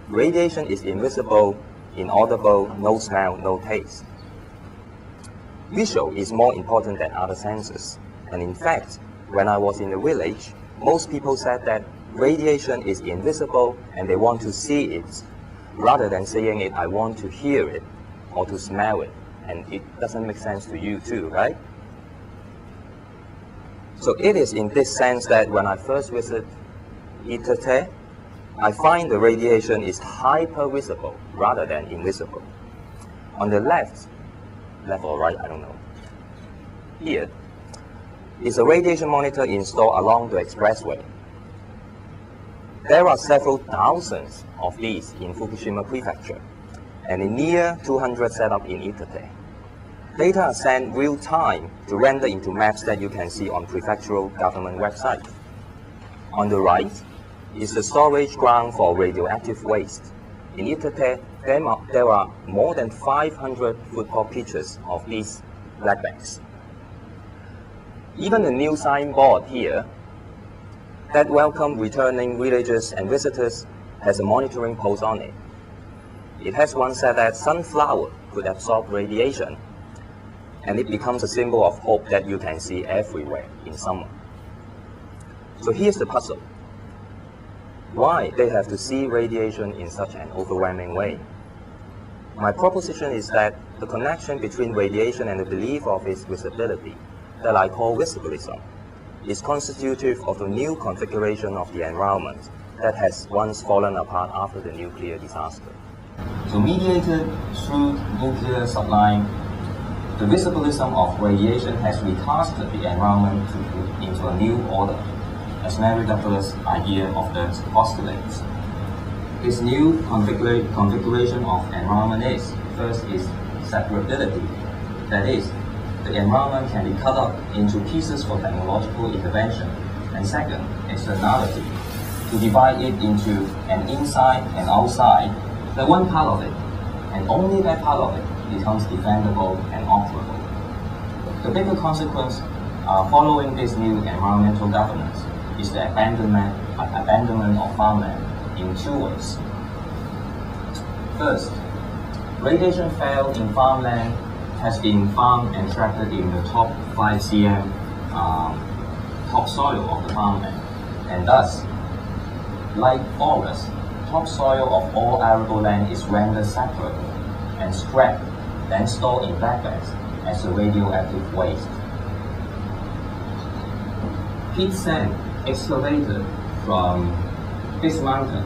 radiation is invisible, inaudible, no smell, no taste. Visual is more important than other senses, and in fact, when I was in the village, most people said that radiation is invisible and they want to see it, rather than saying it, I want to hear it or to smell it, and it doesn't make sense to you too, right? So it is in this sense that when I first visit Itate, I find the radiation is hyper-visible rather than invisible. On the left or right, I don't know, here is a radiation monitor installed along the expressway. There are several thousands of these in Fukushima Prefecture, and a near 200 set up in Itate. Data are sent real-time to render into maps that you can see on prefectural government website. On the right is the storage ground for radioactive waste. In Itate, there are more than 500 football pitches of these black bags. Even the new signboard here that welcome returning villagers and visitors has a monitoring post on it. It has one said that sunflower could absorb radiation, and it becomes a symbol of hope that you can see everywhere in summer. So here's the puzzle. Why they have to see radiation in such an overwhelming way? My proposition is that the connection between radiation and the belief of its visibility, that I call Visiblism, is constitutive of a new configuration of the environment that has once fallen apart after the nuclear disaster. So mediated through nuclear sublime, the Visiblism of radiation has recasted the environment into a new order, as Mary Douglas' idea of that postulates. This new configuration of environment is, first is separability, that is, the environment can be cut up into pieces for technological intervention, and second, externality, to divide it into an inside and outside, that one part of it, and only that part of it, becomes defendable and operable. The bigger consequence following this new environmental governance is the abandonment of farmland in two ways. First, radiation found in farmland has been found and trapped in the top 5 cm topsoil of the farmland, and thus, like forests, topsoil of all arable land is rendered separate and scrapped, then stored in black bags as a radioactive waste. Peat sand excavated from this mountain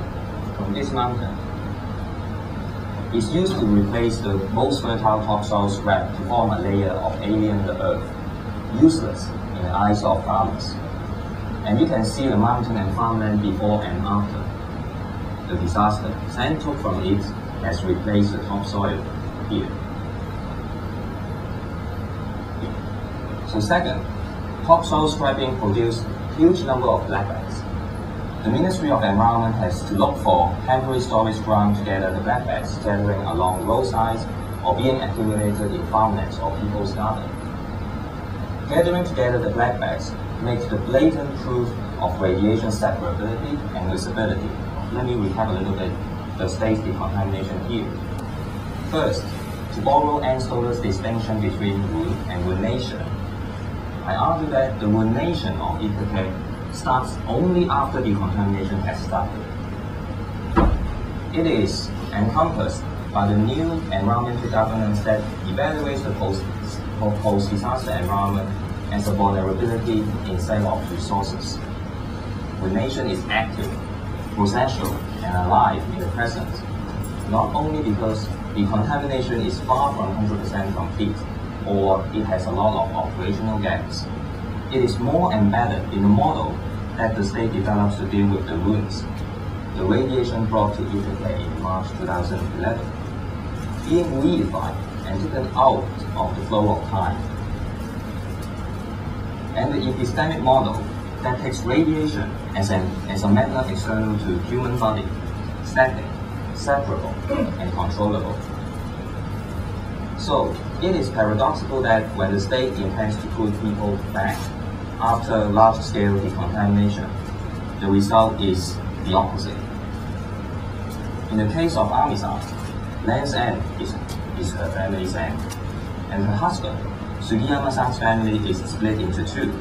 is used to replace the most fertile topsoil scrap to form a layer of alien earth, useless in the eyes of farmers. And you can see the mountain and farmland before and after the disaster. Sand took from it has replaced the topsoil here. So second, topsoil scrapping produced huge number of black bags. The Ministry of Environment has to look for temporary storage ground to gather the black bags gathering along roadsides or being accumulated in farmlands or people's gardens. Gathering together the black bags makes the blatant proof of radiation separability and visibility. Let me recap a little bit the stage decontamination here. First, to borrow Anstoller's distinction between wound and ruination, I argue that the ruination of Itate starts only after decontamination has started. It is encompassed by the new environmental governance that evaluates the post-disaster environment as a vulnerability in sale of resources. Ruination is active, processual, and alive in the present, not only because decontamination is far from 100% complete, or it has a lot of operational gaps. It is more embedded in the model that the state develops to deal with the wounds. The radiation brought to Itate in March 2011, being reified and taken out of the flow of time. And the epistemic model that takes radiation as a matter external to human body, static, separable, and controllable. So, it is paradoxical that when the state intends to put people back after large-scale decontamination, the result is the opposite. In the case of Ami-san, Lan's end is her family's end, and her husband, Sugiyama-san's family, is split into two.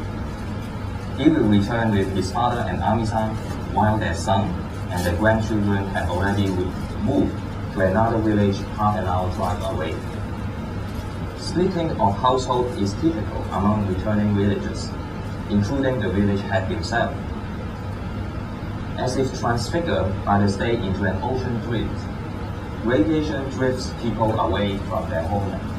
He will return with his father and Ami-san, while their son and their grandchildren have already moved to another village half an hour drive away. Splitting of household is typical among returning villagers, including the village head himself. As if transfigured by the stay into an ocean drift, radiation drifts people away from their homeland.